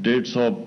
150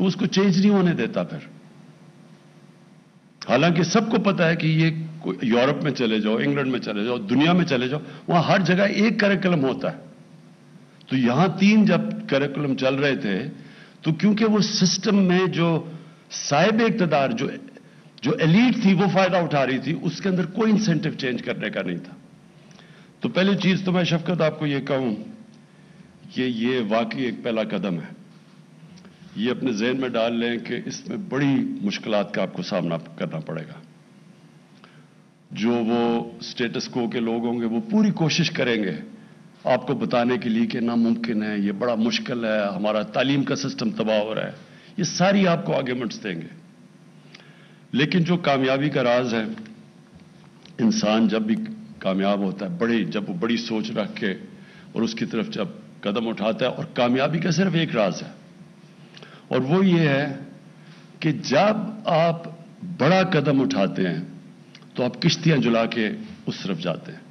تو اس کو چینج نہیں ہونے دیتا پھر. حالانکہ سب کو پتا ہے کہ یہ یورپ میں چلے جاؤ, انگلینڈ میں چلے جاؤ, دنیا میں چلے جاؤ, وہاں ہر جگہ ایک کریکولم ہوتا ہے. تو یہاں 3 جب کریکولم چل رہے تھے تو کیونکہ وہ سسٹم میں جو صاحب اقتدار جو ایلیٹ تھی وہ فائدہ اٹھا رہی تھی, اس کے اندر کوئی انسینٹو چینج کرنے کا نہیں تھا. تو پہلی چیز تو میں شفقت آپ کو یہ کہوں کہ یہ واقعی ایک پہلا قدم ہے. یہ اپنے ذہن میں ڈال لیں کہ اس میں بڑی مشکلات کا آپ کو سامنا کرنا پڑے گا. جو وہ سٹیٹس کو کے لوگ ہوں گے وہ پوری کوشش کریں گے آپ کو بتانے کے لیے کہ ناممکن ہے, یہ بڑا مشکل ہے, ہمارا تعلیم کا سسٹم تباہ ہو رہا ہے. یہ ساری آپ کو آرگیومنٹس دیں گے. لیکن جو کامیابی کا راز ہے, انسان جب بھی کامیاب ہوتا ہے, جب وہ بڑی سوچ رکھ کے اور اس کی طرف جب قدم اٹھاتا ہے, اور کامیابی کا صرف ایک راز ہے, اور وہ یہ ہے کہ جب آپ بڑا قدم اٹھاتے ہیں تو آپ کشتیاں جلا کے اس طرف جاتے ہیں.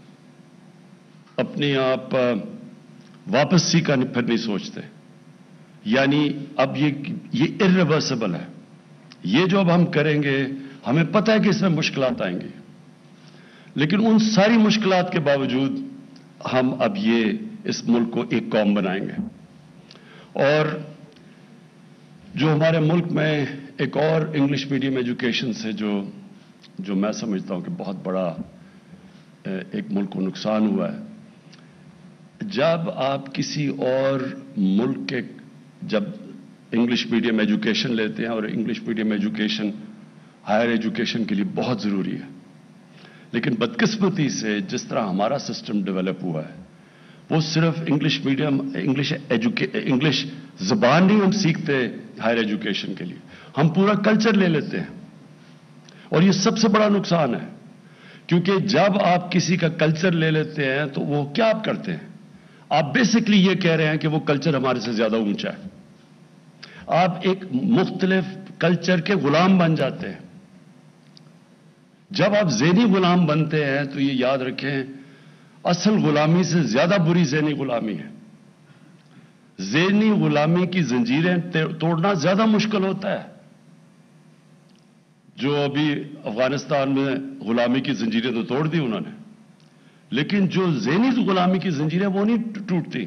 اپنے آپ واپسی کا پھر نہیں سوچتے. یعنی اب یہ irreversible ہے. یہ جو اب ہم کریں گے, ہمیں پتہ ہے کہ اس میں مشکلات آئیں گی, لیکن ان ساری مشکلات کے باوجود ہم اب اس ملک کو ایک قوم بنائیں گے. اور جو ہمارے ملک میں ایک اور انگلش میڈیم ایجوکیشن سے جو میں سمجھتا ہوں کہ بہت بڑا ایک ملک کو نقصان ہوا ہے, جب آپ کسی اور ملک کے جب انگلش میڈیم ایجوکیشن لیتے ہیں, اور English medium education higher education کے لیے بہت ضروری ہے, لیکن بدقسمتی سے جس طرح ہمارا سسٹم ڈیولپ ہوا ہے وہ صرف انگلش میڈیم انگلش زبان نہیں ہم سیکھتے ہائر ایجوکیشن کے لیے, ہم پورا کلچر لے لیتے ہیں. اور یہ سب سے بڑا نقصان ہے, کیونکہ جب آپ کسی کا کلچر لے لیتے ہیں تو وہ کیا آپ کرتے ہیں, آپ بیسکلی یہ کہہ رہے ہیں کہ وہ کلچر ہمارے سے زیادہ اونچا ہے. آپ ایک مختلف کلچر کے غلام بن جاتے ہیں. جب آپ ذہنی غلام بنتے ہیں تو یہ یاد رکھیں, اصل غلامی سے زیادہ بری ذہنی غلامی ہے. ذہنی غلامی کی زنجیریں توڑنا زیادہ مشکل ہوتا ہے. جو ابھی افغانستان میں غلامی کی زنجیریں تو توڑ دی انہوں نے, لیکن جو ذہنی غلامی کی زنجیریں وہ نہیں ٹوٹتی.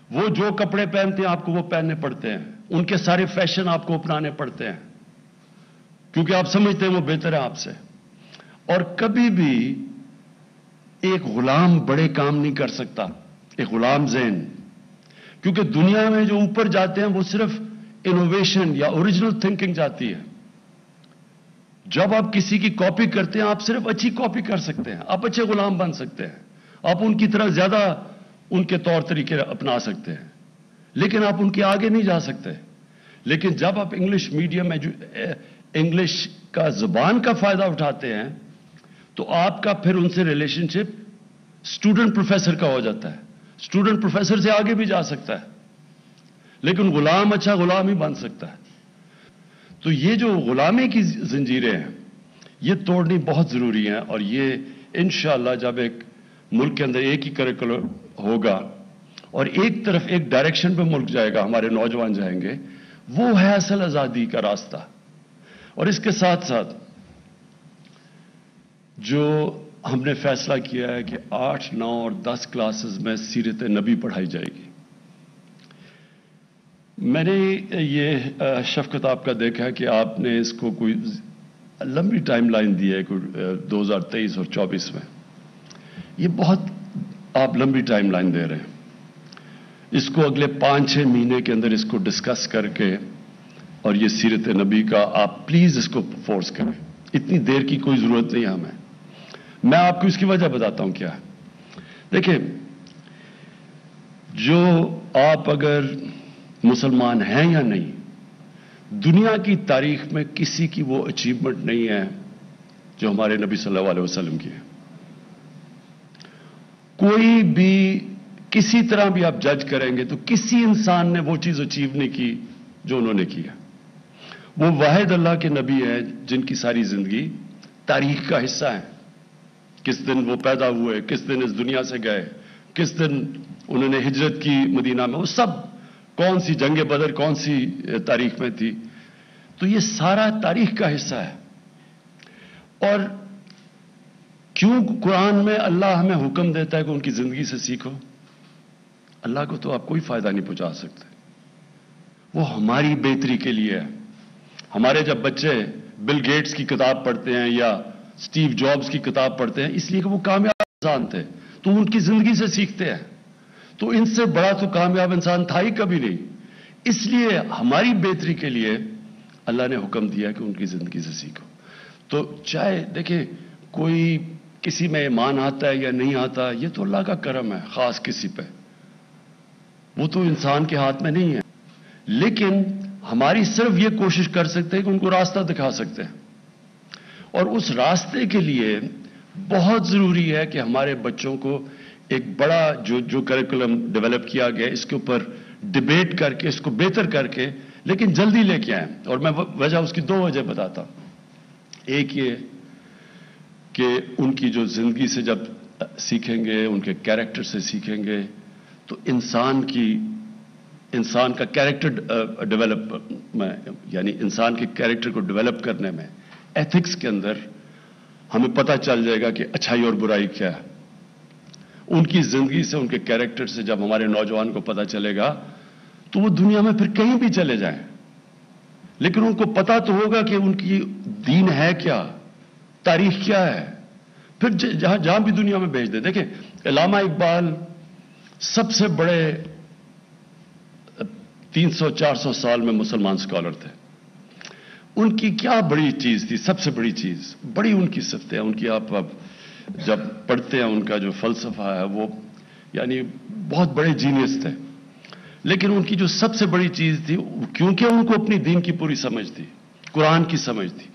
وہ جو کپڑے پہنتے ہیں آپ کو وہ پہننے پڑتے ہیں, ان کے سارے فیشن آپ کو اپنانے پڑتے ہیں, کیونکہ آپ سمجھتے ہیں وہ بہتر ہے آپ سے. اور کبھی بھی ایک غلام بڑے کام نہیں کر سکتا, ایک غلام ذہن, کیونکہ دنیا میں جو اوپر جاتے ہیں وہ صرف انوویشن یا اوریجنل تھنکنگ جاتی ہے. جب آپ کسی کی کاپی کرتے ہیں آپ صرف اچھی کاپی کر سکتے ہیں, آپ اچھے غلام بن سکتے ہیں, آپ ان کی طرح زیادہ ان کے طور طریقے اپنا سکتے ہیں, لیکن آپ ان کے آگے نہیں جا سکتے. لیکن جب آپ انگلش میڈیم انگلش کا زبان کا فائدہ اٹھاتے ہیں تو آپ کا پھر ان سے ریلیشن شپ اسٹوڈنٹ پروفیسر کا ہو جاتا ہے. اسٹوڈنٹ پروفیسر سے آگے بھی جا سکتا ہے, لیکن غلام اچھا غلام ہی بن سکتا ہے. تو یہ جو غلامی کی زنجیریں ہیں یہ توڑنی بہت ضروری ہیں, اور یہ انشاءاللہ جب ایک ملک کے اندر ایک ہی کریکولم ہوگا اور ایک طرف ایک ڈائریکشن پہ ملک جائے گا, ہمارے نوجوان جائیں گے, وہ ہے اصل آزادی کا راستہ. اور اس کے ساتھ ساتھ جو ہم نے فیصلہ کیا ہے کہ 8, 9 اور 10 کلاسز میں سیرت نبی پڑھائی جائے گی. میں نے یہ شفقت آپ کا دیکھا ہے کہ آپ نے اس کو کوئی لمبی ٹائم لائن دی ہے, کوئی 2023 اور 2024 میں. یہ بہت آپ لمبی ٹائم لائن دے رہے ہیں. اس کو اگلے 5-6 مہینے کے اندر اس کو ڈسکس کر کے اور یہ سیرت نبی کا آپ پلیز اس کو فورس کریں. اتنی دیر کی کوئی ضرورت نہیں ہے ہمیں. میں آپ کو اس کی وجہ بتاتا ہوں کیا ہے. دیکھیں, جو آپ اگر مسلمان ہیں یا نہیں, دنیا کی تاریخ میں کسی کی وہ اچیومنٹ نہیں ہے جو ہمارے نبی صلی اللہ علیہ وسلم کی ہے. کوئی بھی کسی طرح بھی آپ جج کریں گے تو کسی انسان نے وہ چیز اچیو نہیں کی جو انہوں نے کیا. وہ واحد اللہ کے نبی ہیں جن کی ساری زندگی تاریخ کا حصہ ہے. کس دن وہ پیدا ہوئے, کس دن اس دنیا سے گئے, کس دن انہوں نے ہجرت کی مدینہ میں, وہ سب کون سی جنگ بدر کون سی تاریخ میں تھی. تو یہ سارا تاریخ کا حصہ ہے. اور کیوں قرآن میں اللہ ہمیں حکم دیتا ہے کہ ان کی زندگی سے سیکھو؟ اللہ کو تو آپ کوئی فائدہ نہیں پہنچا سکتے. وہ ہماری بہتری کے لیے ہے. ہمارے جب بچے بل گیٹس کی کتاب پڑھتے ہیں یا سٹیو جابز کی کتاب پڑھتے ہیں اس لیے کہ وہ کامیاب انسان تھے تو ان کی زندگی سے سیکھتے ہیں. تو ان سے بڑا تو کامیاب انسان تھا ہی کبھی نہیں. اس لیے ہماری بہتری کے لیے اللہ نے حکم دیا کہ ان کی زندگی سے سیکھو. تو چاہے دیکھیں کوئی کسی میں ایمان آتا ہے یا نہیں آتا یہ تو اللہ کا کرم ہے خاص کسی پہ, وہ تو انسان کے ہاتھ میں نہیں ہے. لیکن ہماری صرف یہ کوشش کر سکتے ہیں کہ ان کو راستہ دکھا سکتے ہیں. اور اس راستے کے لیے بہت ضروری ہے کہ ہمارے بچوں کو ایک بڑا جو کریکولم ڈیولپ کیا گیا اس کے اوپر ڈیبیٹ کر کے اس کو بہتر کر کے لیکن جلدی لے کے آئیں. اور میں وجہ اس کی دو وجہ بتاتا ہوں. ایک یہ کہ ان کی جو زندگی سے جب سیکھیں گے ان کے کیریکٹر سے سیکھیں گے تو انسان کا کیریکٹر ڈیولپ میں یعنی انسان کے کیریکٹر کو ڈیولپ کرنے میں ایتھکس کے اندر ہمیں پتہ چل جائے گا کہ اچھائی اور برائی کیا ہے. ان کی زندگی سے ان کے کیریکٹر سے جب ہمارے نوجوان کو پتہ چلے گا تو وہ دنیا میں پھر کہیں بھی چلے جائیں لیکن ان کو پتہ تو ہوگا کہ ان کی دین ہے کیا, تاریخ کیا ہے, پھر جہاں بھی دنیا میں بھیج دے. دیکھیں علامہ اقبال سب سے بڑے 300-400 سال میں مسلمان سکالر تھے. ان کی کیا بڑی چیز تھی؟ سب سے بڑی چیز بڑی ان کی صفتیں ان کی آپ جب پڑھتے ہیں ان کا جو فلسفہ ہے وہ یعنی بہت بڑے جینیس تھے. لیکن ان کی جو سب سے بڑی چیز تھی کیونکہ ان کو اپنی دین کی پوری سمجھ تھی, قرآن کی سمجھ تھی,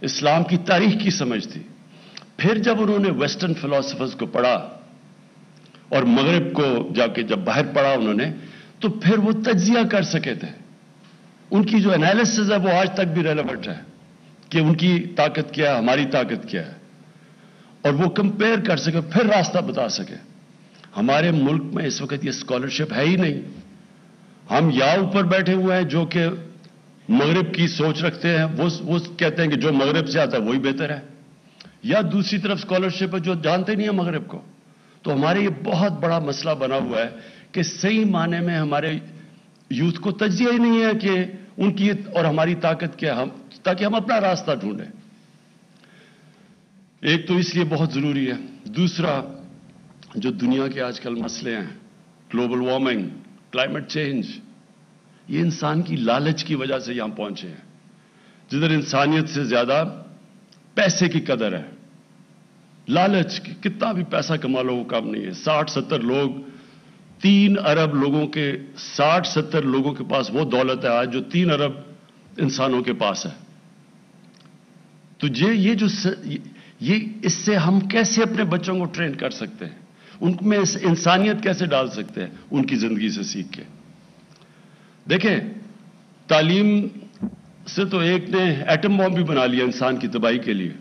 اسلام کی تاریخ کی سمجھ تھی. پھر جب انہوں نے ویسٹرن فلاسفرز کو پڑھا اور مغرب کو جا کے جب باہر پڑھا انہوں نے تو پھر وہ تجزیہ کر سکے تھے. ان کی جو انالیسز ہے وہ آج تک بھی ریلیونٹ ہے کہ ان کی طاقت کیا ہے, ہماری طاقت کیا ہے, اور وہ کمپیئر کر سکے پھر راستہ بتا سکے. ہمارے ملک میں اس وقت یہ اسکالرشپ ہے ہی نہیں. ہم یا اوپر بیٹھے ہوئے ہیں جو کہ مغرب کی سوچ رکھتے ہیں, وہ کہتے ہیں کہ جو مغرب سے آتا ہے وہی بہتر ہے, یا دوسری طرف اسکالرشپ ہے جو جانتے نہیں ہیں مغرب کو. تو ہمارے یہ بہت بڑا مسئلہ بنا ہوا ہے کہ صحیح معنی میں ہمارے یوتھ کو تجزیہ ہی نہیں ہے کہ ان کی اور ہماری طاقت کیا ہے, تاکہ ہم اپنا راستہ ڈھونڈیں. ایک تو اس لیے بہت ضروری ہے. دوسرا جو دنیا کے آج کل مسئلے ہیں, گلوبل وارمنگ, کلائمیٹ چینج, یہ انسان کی لالچ کی وجہ سے یہاں پہنچے ہیں. جدھر انسانیت سے زیادہ پیسے کی قدر ہے, لالچ کتنا بھی پیسہ کما لو وہ کام نہیں ہے. 60-70 لوگ 3 ارب لوگوں کے 60-70 لوگوں کے پاس وہ دولت ہے آج جو 3 ارب انسانوں کے پاس ہے. تو یہ اس سے ہم کیسے اپنے بچوں کو ٹرین کر سکتے ہیں, ان میں انسانیت کیسے ڈال سکتے ہیں ان کی زندگی سے سیکھ کے. دیکھیں تعلیم سے تو ایک نے ایٹم بم بھی بنا لیا انسان کی تباہی کے لیے,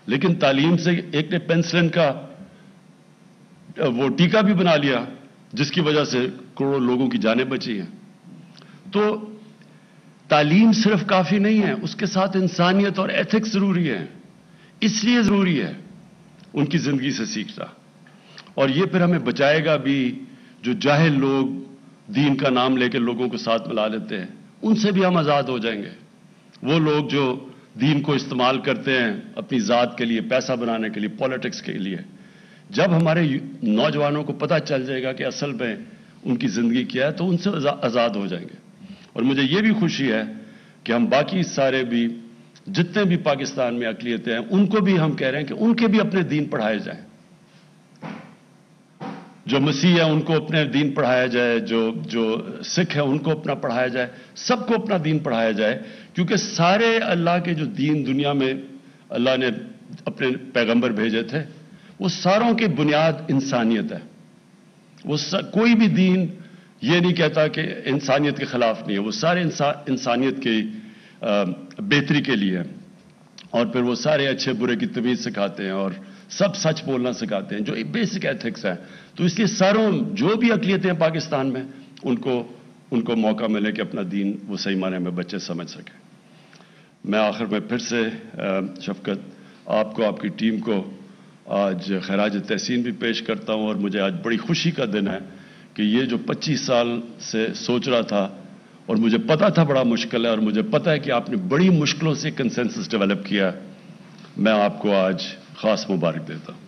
لیکن تعلیم سے ایک نے پینسلن کا وہ ٹیکا بھی بنا لیا جس کی وجہ سے کروڑوں لوگوں کی جانیں بچی ہیں. تو تعلیم صرف کافی نہیں ہے, اس کے ساتھ انسانیت اور ایتھکس ضروری ہے. اس لیے ضروری ہے ان کی زندگی سے سیکھنا. اور یہ پھر ہمیں بچائے گا بھی جو جاہل لوگ دین کا نام لے کے لوگوں کو ساتھ ملا لیتے ہیں, ان سے بھی ہم آزاد ہو جائیں گے. وہ لوگ جو دین کو استعمال کرتے ہیں اپنی ذات کے لیے, پیسہ بنانے کے لیے, پالیٹکس کے لیے, جب ہمارے نوجوانوں کو پتہ چل جائے گا کہ اصل میں ان کی زندگی کیا ہے تو ان سے آزاد ہو جائیں گے. اور مجھے یہ بھی خوشی ہے کہ ہم باقی سارے بھی جتنے بھی پاکستان میں اقلیتیں ہیں ان کو بھی ہم کہہ رہے ہیں کہ ان کے بھی اپنے دین پڑھائے جائیں. جو مسیح ہیں ان کو اپنے دین پڑھایا جائے, جو سکھ ہیں ان کو اپنا پڑھایا جائے, سب کو اپنا دین پڑھایا جائے. کیونکہ سارے اللہ کے جو دین دنیا میں اللہ نے اپنے پیغمبر بھیجے تھے وہ ساروں کی بنیاد انسانیت ہے. وہ کوئی بھی دین یہ نہیں کہتا کہ انسانیت کے خلاف نہیں ہے, وہ سارے انسانیت کی بہتری کے لیے. اور پھر وہ سارے اچھے برے کی تمیز سکھاتے ہیں اور سب سچ بولنا سکھاتے ہیں جو بیسک ایتھکس ہیں. تو اس لیے ساروں جو بھی اقلیتیں ہیں پاکستان میں ان کو ان کو موقع ملے کہ اپنا دین وہ صحیح معنی میں بچے سمجھ سکیں. میں آخر میں پھر سے شفقت آپ کو، آپ کی ٹیم کو آج خراج تحسین بھی پیش کرتا ہوں، اور مجھے آج بڑی خوشی کا دن ہے کہ یہ جو 25 سال سے سوچ رہا تھا اور مجھے پتا تھا بڑا مشکل ہے، اور مجھے پتا ہے کہ آپ نے بڑی مشکلوں سے کنسنسس ڈیولپ کیا، میں آپ کو آج خاص مبارک دیتا ہوں.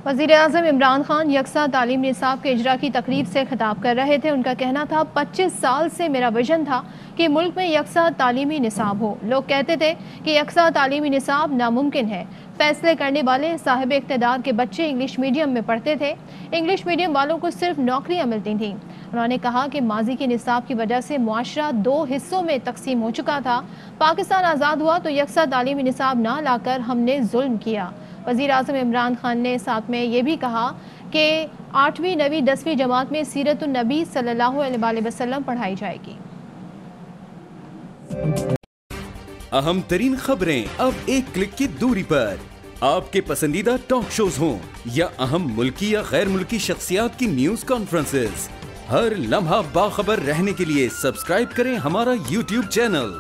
وزیر اعظم عمران خان یکساں تعلیمی نصاب کے اجرا کی تقریب سے خطاب کر رہے تھے. ان کا کہنا تھا 25 سال سے میرا ویژن تھا کہ ملک میں یکساں تعلیمی نصاب ہو. لوگ کہتے تھے کہ یکساں تعلیمی نصاب ناممکن ہے. فیصلے کرنے والے صاحب اقتدار کے بچے انگلش میڈیم میں پڑھتے تھے. انگلش میڈیم والوں کو صرف نوکریاں ملتی تھیں. انہوں نے کہا کہ ماضی کے نصاب کی وجہ سے معاشرہ 2 حصوں میں تقسیم ہو چکا تھا. پاکستان آزاد ہوا تو یکساں تعلیمی نصاب نہ لا کر ہم نے ظلم کیا. وزیر اعظم عمران خان نے ساتھ میں یہ بھی کہا کہ 8ویں 9ویں 10ویں جماعت میں سیرت النبی صلی اللہ علیہ وآلہ وسلم پڑھائی جائے گی. اہم ترین خبریں اب ایک کلک کی دوری پر. آپ کے پسندیدہ ٹاک شوز ہوں یا اہم ملکی یا غیر ملکی شخصیات کی نیوز کانفرنسز، ہر لمحہ باخبر رہنے کے لیے سبسکرائب کریں ہمارا YouTube چینل.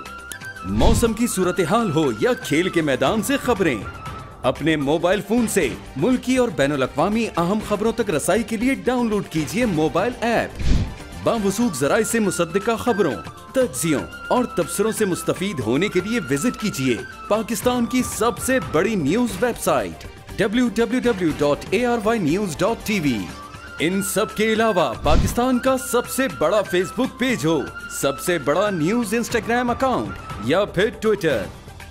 موسم کی صورتحال ہو یا کھیل کے میدان سے خبریں، اپنے موبائل فون سے ملکی اور بین الاقوامی اہم خبروں تک رسائی کے لیے ڈاؤن لوڈ کیجیے موبائل ایپ. باوثوق ذرائع سے مصدقہ خبروں، تجزیوں اور تبصروں سے مستفید ہونے کے لیے وزٹ کیجیے پاکستان کی سب سے بڑی نیوز ویب سائٹ www.arYnews.tv. ان سب کے علاوہ پاکستان کا سب سے بڑا فیس بک پیج ہو، سب سے بڑا نیوز انسٹاگرام اکاؤنٹ یا پھر ٹویٹر،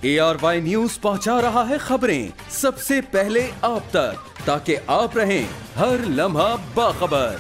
ARY نیوز پہنچا رہا ہے خبریں سب سے پہلے آپ تک، تاکہ آپ رہیں ہر لمحہ باخبر.